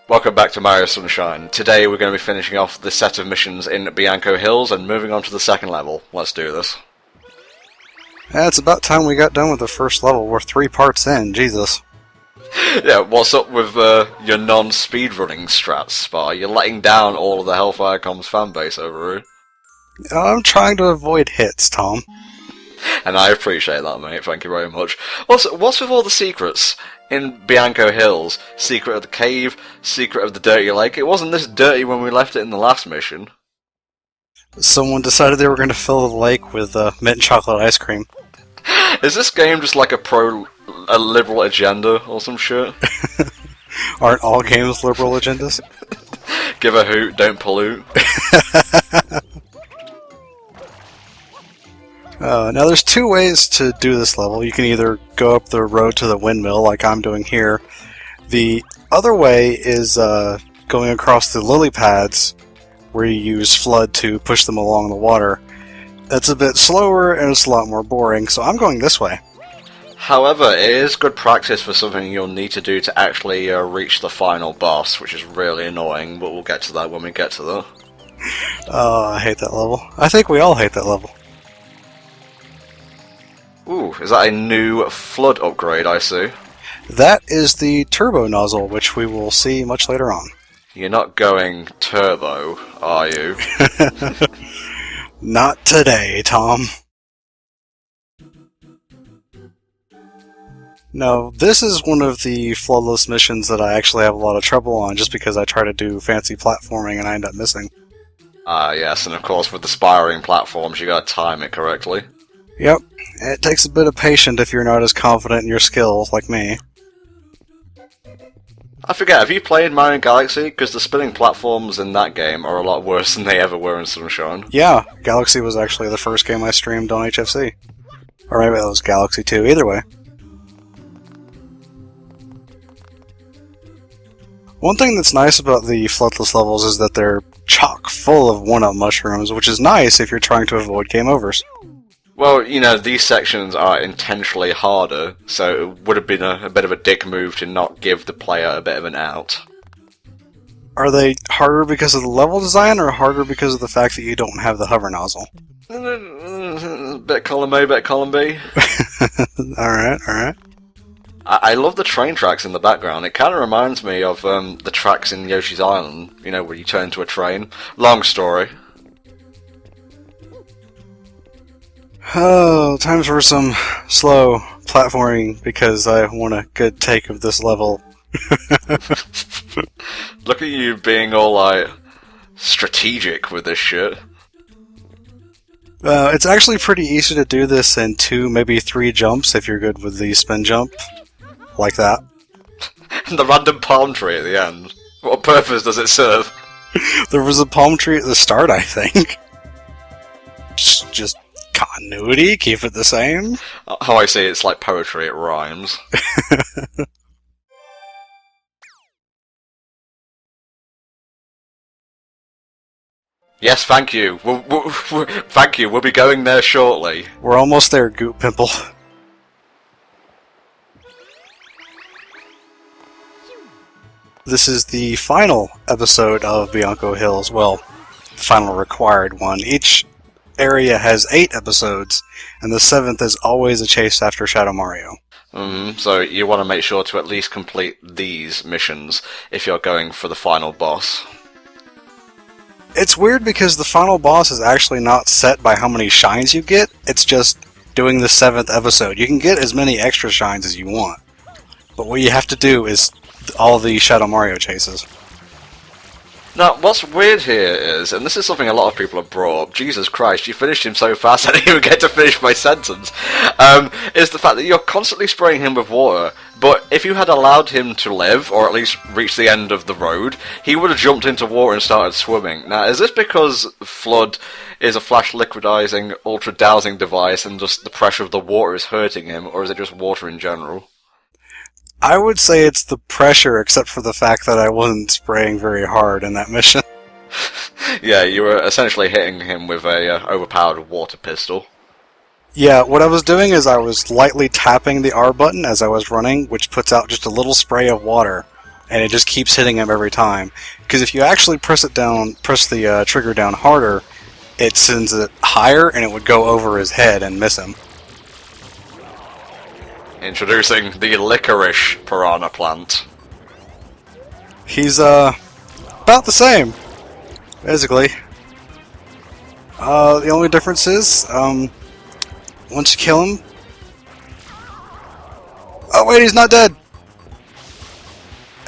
Welcome back to Mario Sunshine. Today we're going to be finishing off this set of missions in Bianco Hills and moving on to the second level. Let's do this. Yeah, it's about time we got done with the first level. We're 3 parts in, Jesus. Yeah, what's up with your non-speedrunning strats, Spy? You're letting down all of the HellfireComms fanbase over here. I'm trying to avoid hits, Tom. And I appreciate that, mate. Thank you very much. What's with all the secrets in Bianco Hills? Secret of the cave, secret of the dirty lake. It wasn't this dirty when we left it in the last mission. Someone decided they were going to fill the lake with mint chocolate ice cream. Is this game just like a liberal agenda or some shit? Aren't all games liberal agendas? Give a hoot, don't pollute. Now there's 2 ways to do this level. You can either go up the road to the windmill, like I'm doing here. The other way is going across the lily pads, where you use FLUDD to push them along the water. That's a bit slower and it's a lot more boring, so I'm going this way. However, it is good practice for something you'll need to do to actually reach the final boss, which is really annoying, but we'll get to that when we get to that. Oh, I hate that level. I think we all hate that level. Ooh, is that a new FLUDD upgrade, I see? That is the turbo nozzle, which we will see much later on. You're not going turbo, are you? Not today, Tom. No, this is one of the floodless missions that I actually have a lot of trouble on, just because I try to do fancy platforming and I end up missing. Yes, and of course with the spiraling platforms you gotta time it correctly. Yep, it takes a bit of patience if you're not as confident in your skills like me. I forget, have you played Mario Galaxy? Because the spinning platforms in that game are a lot worse than they ever were in Sunshine. Yeah, Galaxy was actually the first game I streamed on HFC. Or maybe that was Galaxy 2, either way. One thing that's nice about the floodless levels is that they're chock full of one-up mushrooms, which is nice if you're trying to avoid game overs. Well, you know, these sections are intentionally harder, so it would have been a bit of a dick move to not give the player a bit of an out. Are they harder because of the level design, or harder because of the fact that you don't have the hover nozzle? Bit column A, bit column B. Alright, alright. I love the train tracks in the background. It kind of reminds me of the tracks in Yoshi's Island, you know, where you turn into a train. Long story. Oh, time for some slow platforming, because I want a good take of this level. Look at you being all, like, strategic with this shit. It's actually pretty easy to do this in 2, maybe 3 jumps if you're good with the spin jump. Like that. And the random palm tree at the end. What purpose does it serve? There was a palm tree at the start, I think. Just continuity, keep it the same. How I say it's like poetry, it rhymes. Yes, thank you. Thank you, we'll be going there shortly. We're almost there, Goop Pimple. This is the final episode of Bianco Hills. Well, the final required one. Each area has 8 episodes, and the 7th is always a chase after Shadow Mario. So you want to make sure to at least complete these missions if you're going for the final boss. It's weird because the final boss is actually not set by how many shines you get, it's just doing the 7th episode. You can get as many extra shines as you want, but what you have to do is all the Shadow Mario chases. Now, what's weird here is, and this is something a lot of people have brought up, Jesus Christ, you finished him so fast I didn't even get to finish my sentence, is the fact that you're constantly spraying him with water, but if you had allowed him to live, or at least reach the end of the road, he would have jumped into water and started swimming. Now, is this because FLUDD is a flash liquidizing, ultra dowsing device and just the pressure of the water is hurting him, or is it just water in general? I would say it's the pressure, except for the fact that I wasn't spraying very hard in that mission. Yeah, you were essentially hitting him with a overpowered water pistol. Yeah, what I was doing is I was lightly tapping the R button as I was running, which puts out just a little spray of water. and it just keeps hitting him every time. Because if you actually press the trigger down harder, it sends it higher, and it would go over his head and miss him. Introducing the licorice piranha plant. He's about the same, basically. The only difference is, once you kill him... Oh wait, he's not dead!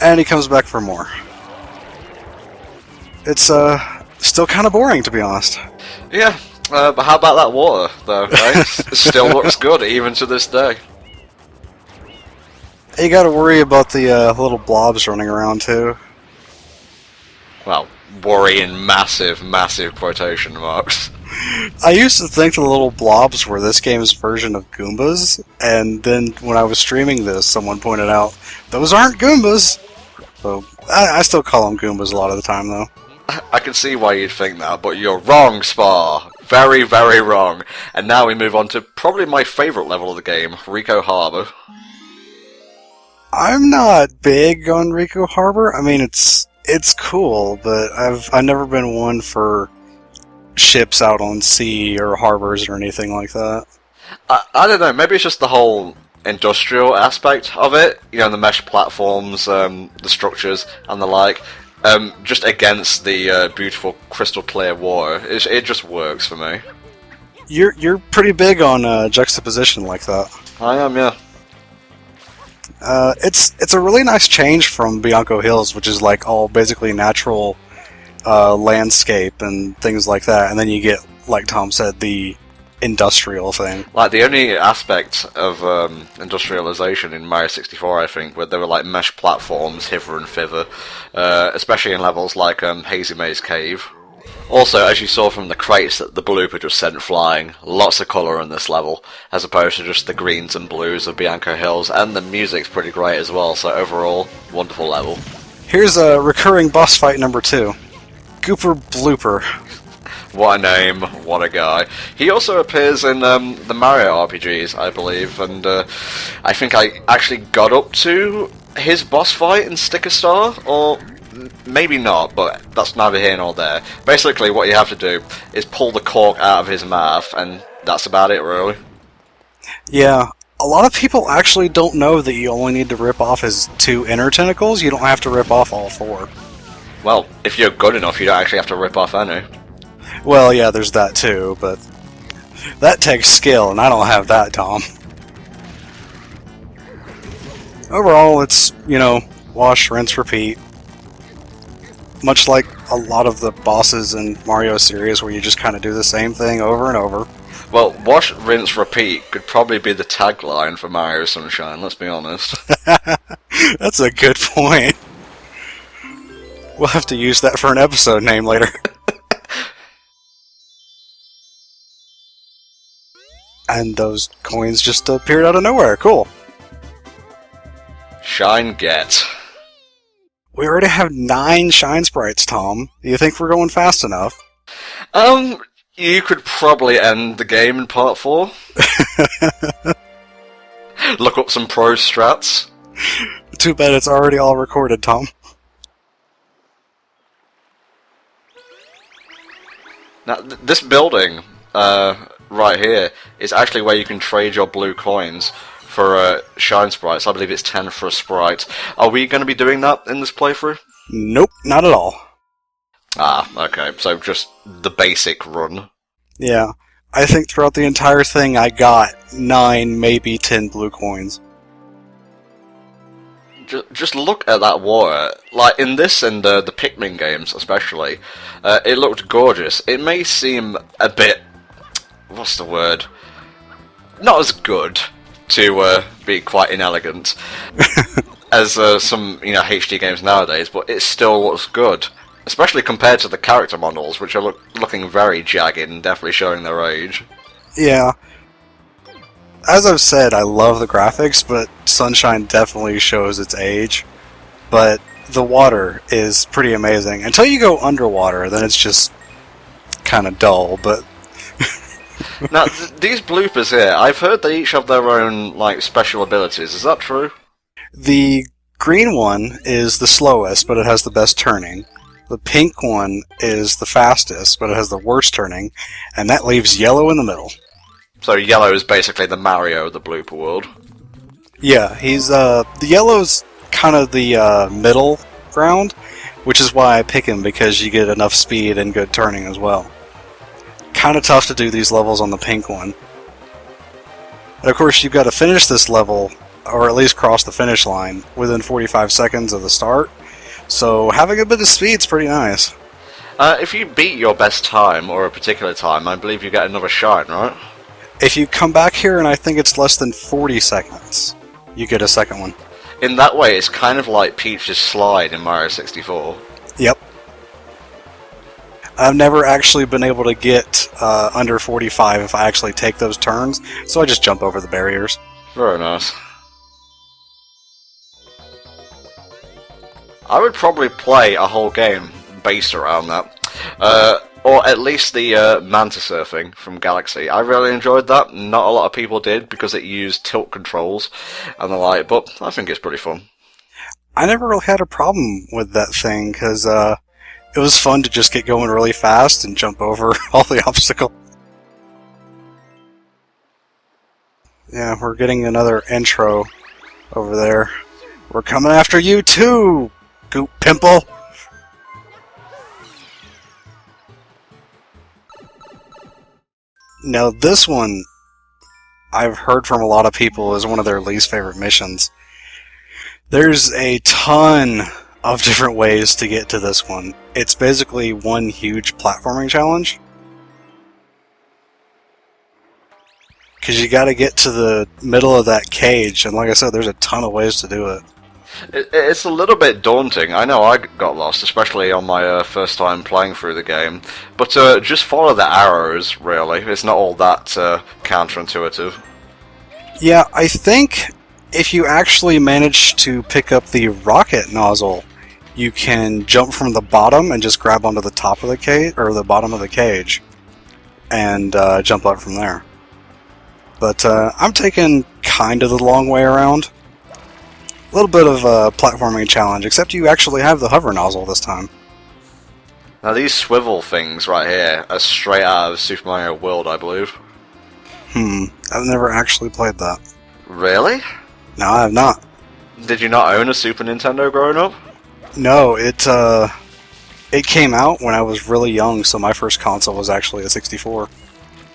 And he comes back for more. It's, still kind of boring, to be honest. Yeah, but how about that water, though, right? It still looks good, even to this day. You gotta worry about the, little blobs running around, too. Well, worry in massive, massive quotation marks. I used to think the little blobs were this game's version of Goombas, and then when I was streaming this, someone pointed out, those aren't Goombas! So, I still call them Goombas a lot of the time, though. I can see why you'd think that, but you're wrong, Spar. Very, very wrong. And now we move on to probably my favourite level of the game, RICCO Harbour. I'm not big on RICCO Harbor. I mean, it's cool, but I've never been one for ships out on sea or harbors or anything like that. I don't know, maybe it's just the whole industrial aspect of it, you know, the mesh platforms, the structures and the like, just against the beautiful crystal clear water. It just works for me. You're pretty big on juxtaposition like that. I am, yeah. It's a really nice change from Bianco Hills, which is like all basically natural landscape and things like that, and then you get, like Tom said, the industrial thing. Like, the only aspect of industrialization in Mario 64, I think, where there were like mesh platforms hither and thither, especially in levels like Hazy Maze Cave. Also, as you saw from the crates that the Bloop had just sent flying, lots of colour in this level, as opposed to just the greens and blues of Bianco Hills, and the music's pretty great as well, so overall, wonderful level. Here's a recurring boss fight number 2. Gooper Blooper. What a name, what a guy. He also appears in the Mario RPGs, I believe, and I think I actually got up to his boss fight in Sticker Star, or maybe not, but that's neither here nor there. Basically, what you have to do is pull the cork out of his mouth, and that's about it, really. Yeah, a lot of people actually don't know that you only need to rip off his 2 inner tentacles. You don't have to rip off all 4. Well, if you're good enough, you don't actually have to rip off any. Well, yeah, there's that too, but that takes skill, and I don't have that, Tom. Overall, it's, you know, wash, rinse, repeat. Much like a lot of the bosses in Mario series, where you just kind of do the same thing over and over. Well, wash, rinse, repeat could probably be the tagline for Mario Sunshine, let's be honest. That's a good point. We'll have to use that for an episode name later. And those coins just appeared out of nowhere. Cool. Shine get. We already have 9 shine sprites, Tom. Do you think we're going fast enough? You could probably end the game in part 4. Look up some pro strats. Too bad it's already all recorded, Tom. Now, this building, right here, is actually where you can trade your blue coins for shine sprites. I believe it's 10 for a sprite. Are we going to be doing that in this playthrough? Nope, not at all. Ah, okay, so just the basic run. Yeah, I think throughout the entire thing I got 9, maybe 10 blue coins. Just look at that water. Like, in this and the Pikmin games especially, it looked gorgeous. It may seem a bit... what's the word? Not as good, to be quite inelegant, as some, you know, HD games nowadays, but it still looks good. Especially compared to the character models, which are looking very jagged and definitely showing their age. Yeah. As I've said, I love the graphics, but Sunshine definitely shows its age. But the water is pretty amazing. Until you go underwater, then it's just kind of dull, but... Now, these bloopers here, I've heard they each have their own, like, special abilities. Is that true? The green one is the slowest, but it has the best turning. The pink one is the fastest, but it has the worst turning. And that leaves yellow in the middle. So yellow is basically the Mario of the blooper world. Yeah, he's, the yellow's kind of the, middle ground, which is why I pick him, because you get enough speed and good turning as well. Kind of tough to do these levels on the pink one. And of course, you've got to finish this level, or at least cross the finish line, within 45 seconds of the start. So having a bit of speed's pretty nice. If you beat your best time, or a particular time, I believe you get another shine, right? If you come back here, and I think it's less than 40 seconds, you get a second one. In that way, it's kind of like Peach's slide in Mario 64. Yep. I've never actually been able to get under 45 if I actually take those turns, so I just jump over the barriers. Very nice. I would probably play a whole game based around that. Or at least the manta surfing from Galaxy. I really enjoyed that. Not a lot of people did because it used tilt controls and the like, but I think it's pretty fun. I never really had a problem with that thing because it was fun to just get going really fast and jump over all the obstacles. Yeah, we're getting another intro over there. We're coming after you too, Goop Pimple! Now this one, I've heard from a lot of people, is one of their least favorite missions. There's a ton of different ways to get to this one. It's basically one huge platforming challenge. Because you gotta get to the middle of that cage, and like I said, there's a ton of ways to do it. It's a little bit daunting. I know I got lost, especially on my first time playing through the game. But just follow the arrows, really. It's not all that counterintuitive. Yeah, I think if you actually manage to pick up the rocket nozzle, you can jump from the bottom and just grab onto the top of the cage, or the bottom of the cage, and jump up from there. But I'm taking kind of the long way around. A little bit of a platforming challenge, except you actually have the hover nozzle this time. Now these swivel things right here are straight out of Super Mario World, I believe. I've never actually played that. Really? No, I have not. Did you not own a Super Nintendo growing up? No, it came out when I was really young, so my first console was actually a 64.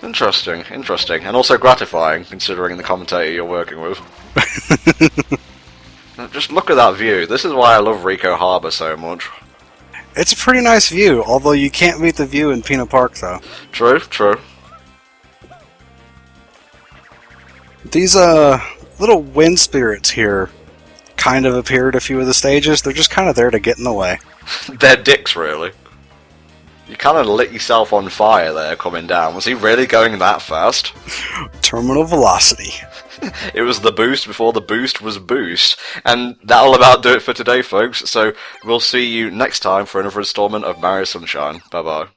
Interesting, interesting. And also gratifying, considering the commentator you're working with. Just look at that view. This is why I love RICCO Harbor so much. It's a pretty nice view, although you can't beat the view in Peanut Park, though. True, true. These little wind spirits here kind of appear at a few of the stages. They're just kind of there to get in the way. They're dicks, really. You kind of lit yourself on fire there coming down. Was he really going that fast? Terminal velocity. It was the boost before the boost was boost. And that'll about do it for today, folks. So we'll see you next time for another installment of Mario Sunshine. Bye-bye.